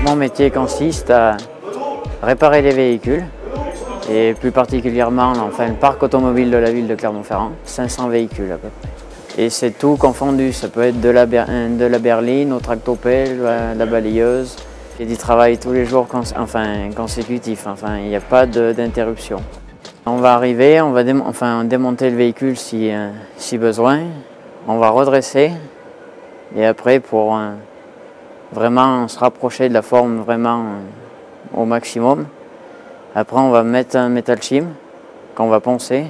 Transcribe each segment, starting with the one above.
Mon métier consiste à réparer les véhicules et plus particulièrement le parc automobile de la ville de Clermont-Ferrand, 500 véhicules à peu près. Et c'est tout confondu, ça peut être de la berline au tractopelle, la balayeuse. Il y a du travail tous les jours consécutifs, il n'y a pas d'interruption. On va arriver, on va démonter le véhicule si besoin, on va redresser et après pour vraiment se rapprocher de la forme vraiment au maximum. Après on va mettre un métal chim qu'on va poncer,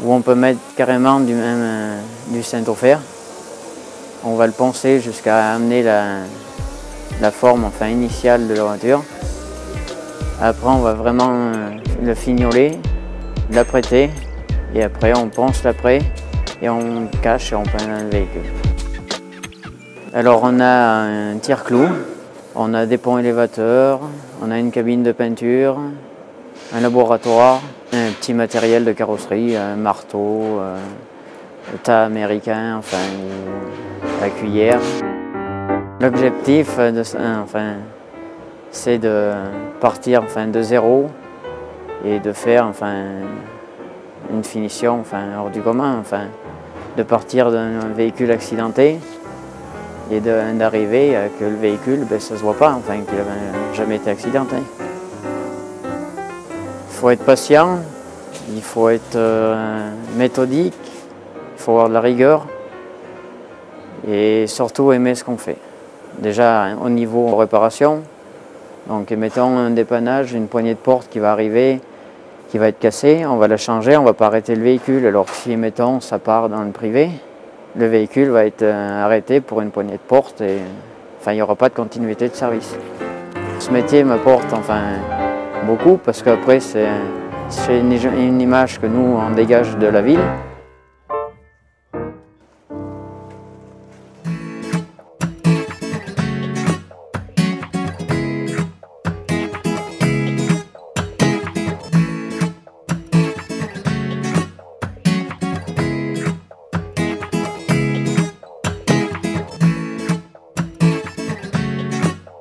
ou on peut mettre carrément du saint-au-fer. On va le poncer jusqu'à amener la forme initiale de la voiture. Après on va vraiment le fignoler, l'apprêter et après on ponce l'après et on cache et on peint le véhicule. Alors on a un tire-clou, on a des ponts élévateurs, on a une cabine de peinture, un laboratoire, un petit matériel de carrosserie, un marteau, le tas américain, la cuillère. L'objectif, c'est de partir de zéro et de faire une finition hors du commun, de partir d'un véhicule accidenté et d'arriver à que le véhicule, ça ne se voit pas, qu'il n'a jamais été accidenté. Il faut être patient, il faut être méthodique, il faut avoir de la rigueur et surtout aimer ce qu'on fait. Déjà au niveau réparation, donc mettons un dépannage, une poignée de porte qui va arriver, qui va être cassée, on va la changer, on ne va pas arrêter le véhicule. Alors si mettons ça part dans le privé, le véhicule va être arrêté pour une poignée de porte et il n'y aura pas de continuité de service. Ce métier m'apporte beaucoup parce qu'après c'est une image que nous on dégage de la ville.